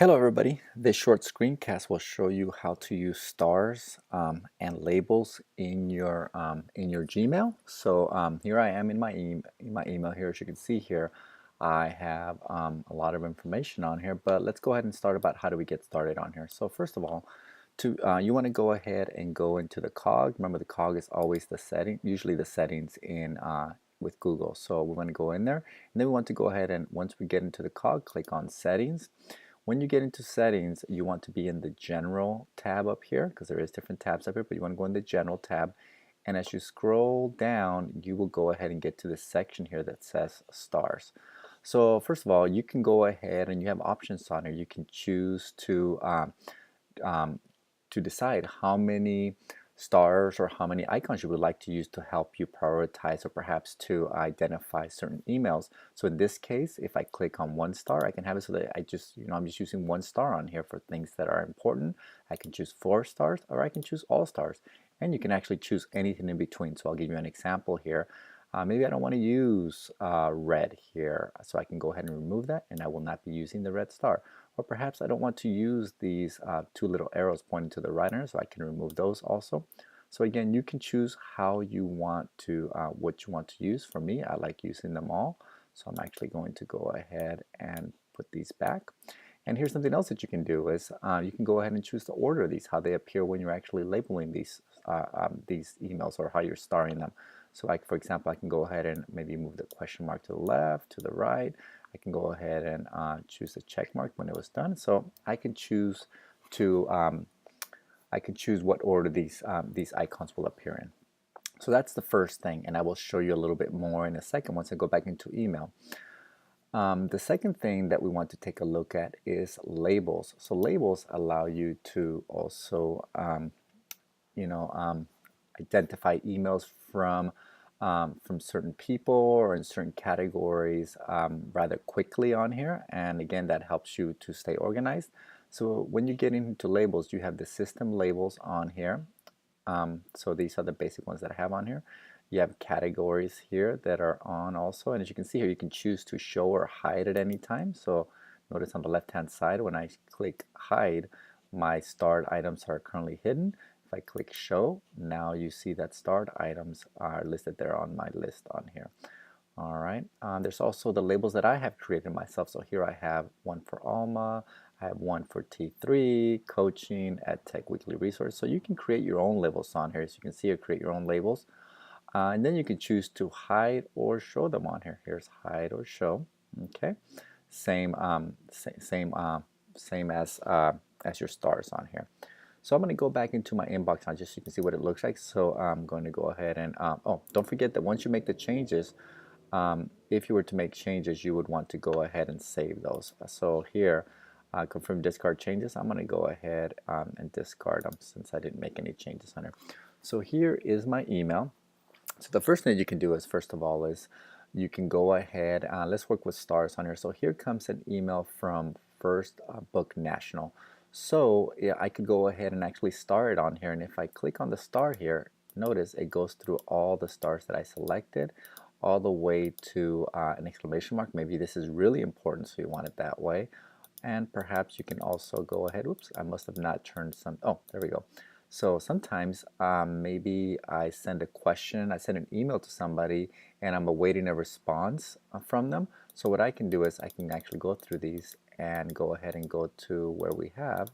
Hello everybody, this short screencast will show you how to use stars and labels in your Gmail. Here I am in my email here. As you can see here, I have a lot of information on here, but let's go ahead and start about how do we get started on here. So first of all, you want to go ahead and go into the cog. Remember, the cog is always the setting, usually the settings in with Google. So we want to go in there, and then we want to go ahead and once we get into the cog, click on settings. When you get into settings, you want to be in the general tab up here because there is different tabs up here, but you want to go in the general tab. And as you scroll down, you will go ahead and get to this section here that says stars. So first of all, you can go ahead and you have options on here. You can choose um, to decide how many stars or how many icons you would like to use to help you prioritize or perhaps to identify certain emails. So in this case, if I click on 1 star, I can have it so that I'm just using 1 star on here for things that are important. I can choose 4 stars or I can choose all stars. And you can actually choose anything in between. So I'll give you an example here. Maybe I don't want to use red here, so I can go ahead and remove that, and I will not be using the red star. Or perhaps I don't want to use these two little arrows pointing to the right, so I can remove those also. So again, you can choose how you want to, what you want to use. For me, I like using them all, so I'm actually going to go ahead and put these back. And here's something else that you can do is you can go ahead and choose to order these, how they appear when you're actually labeling these emails or how you're starring them. So like for example, I can go ahead and maybe move the question mark to the left, to the right. I can go ahead and choose the check mark when it was done. So I can choose to what order these icons will appear in. So that's the first thing, and I will show you a little bit more in a second once I go back into email. The second thing that we want to take a look at is labels. So labels allow you to also you know, identify emails from certain people or in certain categories rather quickly on here. And again, that helps you to stay organized. So when you get into labels, you have the system labels on here. So these are the basic ones that I have on here. You have categories here that are on also, and as you can see here, you can choose to show or hide at any time. So notice on the left hand side, when I click hide, my starred items are currently hidden. If I click show, now you see that starred items are listed there on my list on here. All right, there's also the labels that I have created myself. So here I have one for Alma, I have one for T3, coaching, EdTech Weekly Resource. So you can create your own labels on here. As you can see here, create your own labels. And then you can choose to hide or show them on here. Here's hide or show. Okay, same same as your stars on here. So I'm going to go back into my inbox now just so you can see what it looks like. So I'm going to go ahead and oh, don't forget that once you make the changes, if you were to make changes, you would want to go ahead and save those. So here, confirm discard changes. I'm going to go ahead and discard them since I didn't make any changes on here. So here is my email. So the first thing you can do is, first of all, is you can go ahead, let's work with stars on here. So here comes an email from First Book National. So yeah, I could go ahead and actually star it on here, and if I click on the star here, notice it goes through all the stars that I selected all the way to an exclamation mark. Maybe this is really important, so you want it that way. And perhaps you can also go ahead, oops, I must have not turned some, oh, there we go. So sometimes maybe I send an email to somebody and I'm awaiting a response from them. So what I can do is I can actually go through these and go ahead and go to where we have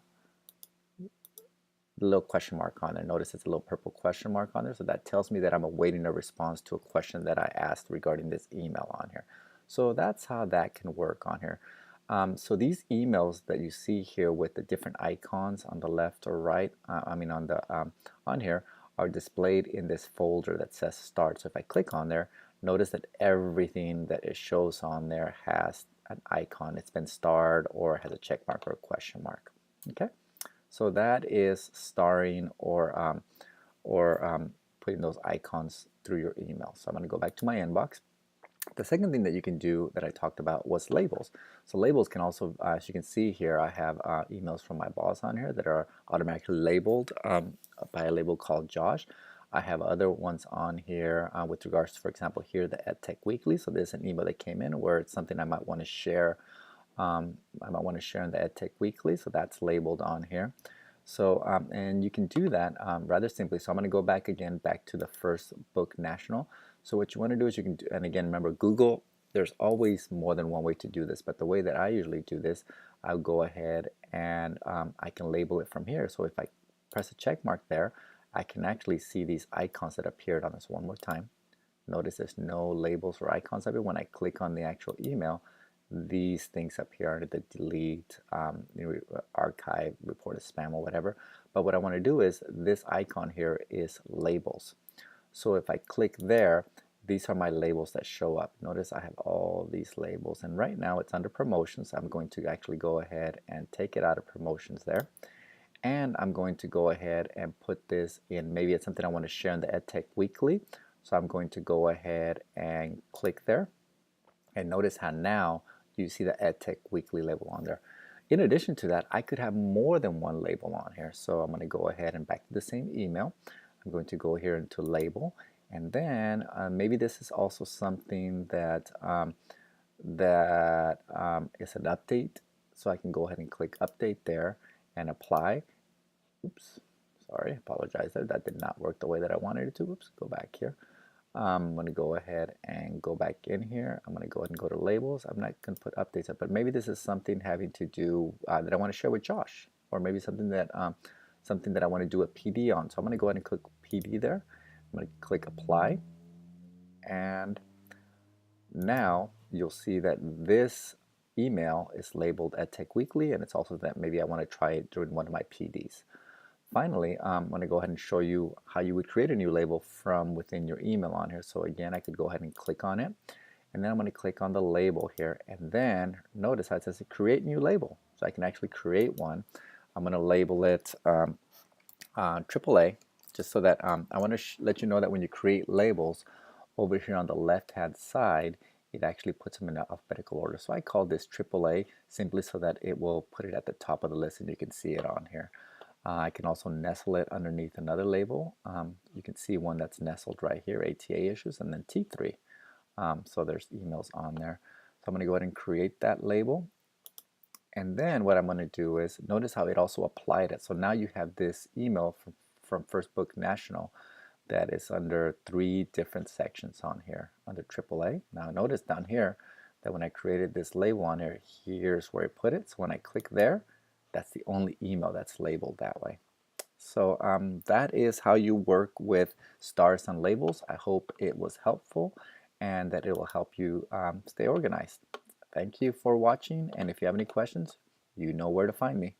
the little question mark on there. Notice it's a little purple question mark on there. So that tells me that I'm awaiting a response to a question that I asked regarding this email on here. So that's how that can work on here. So these emails that you see here with the different icons on the left or right, on here, are displayed in this folder that says start. So if I click on there, notice that everything that it shows on there has an icon. It's been starred or has a check mark or a question mark. Okay, so that is starring or putting those icons through your email. So I'm going to go back to my inbox. The second thing that you can do that I talked about was labels. So labels can also, as you can see here, I have emails from my boss on here that are automatically labeled by a label called Josh. I have other ones on here with regards to, for example, here the EdTech Weekly. So there's an email that came in where it's something I might want to share I might want to share in the EdTech Weekly, so that's labeled on here. So, and you can do that rather simply. So I'm going to go back again, back to the First Book National. So what you want to do is you can do, and again, remember Google, there's always more than one way to do this, but the way that I usually do this, I'll go ahead and I can label it from here. So if I press a check mark there, I can actually see these icons that appeared on this one more time. Notice there's no labels or icons of it. When I click on the actual email, these things appear under the delete, archive, report as spam or whatever. But what I want to do is this icon here is labels. So if I click there, these are my labels that show up. Notice I have all these labels, and right now it's under promotions. I'm going to actually go ahead and take it out of promotions there. And I'm going to go ahead and put this in, maybe it's something I want to share in the EdTech Weekly. So I'm going to go ahead and click there. And notice how now you see the EdTech Weekly label on there. In addition to that, I could have more than one label on here. So I'm going to go ahead and back to the same email. I'm going to go here into label. And then maybe this is also something that is an update. So I can go ahead and click update there and apply. Oops, sorry, apologize there. That did not work the way that I wanted it to. Oops, go back here. I'm going to go ahead and go back in here. I'm going to go ahead and go to labels. I'm not going to put updates up, but maybe this is something having to do that I want to share with Josh, or maybe something that I want to do a PD on. So I'm going to go ahead and click PD there. I'm going to click apply, and now you'll see that this email is labeled EdTech Weekly, and it's also that maybe I want to try it during one of my PDs. Finally, I'm going to go ahead and show you how you would create a new label from within your email on here. So again, I could go ahead and click on it, and then I'm going to click on the label here, and then notice how it says create new label. So I can actually create one. I'm going to label it AAA, just so that I want to let you know that when you create labels over here on the left hand side, it actually puts them in alphabetical order. So I call this AAA simply so that it will put it at the top of the list and you can see it on here. I can also nestle it underneath another label. You can see one that's nestled right here, ATA issues, and then T3. So there's emails on there. So I'm going to go ahead and create that label. And then what I'm going to do is, notice how it also applied it. So now you have this email from First Book National that is under 3 different sections on here under AAA. Now notice down here that when I created this label on here, here's where I put it. So when I click there, that's the only email that's labeled that way. So that is how you work with stars and labels. I hope it was helpful and that it will help you stay organized. Thank you for watching, and if you have any questions, you know where to find me.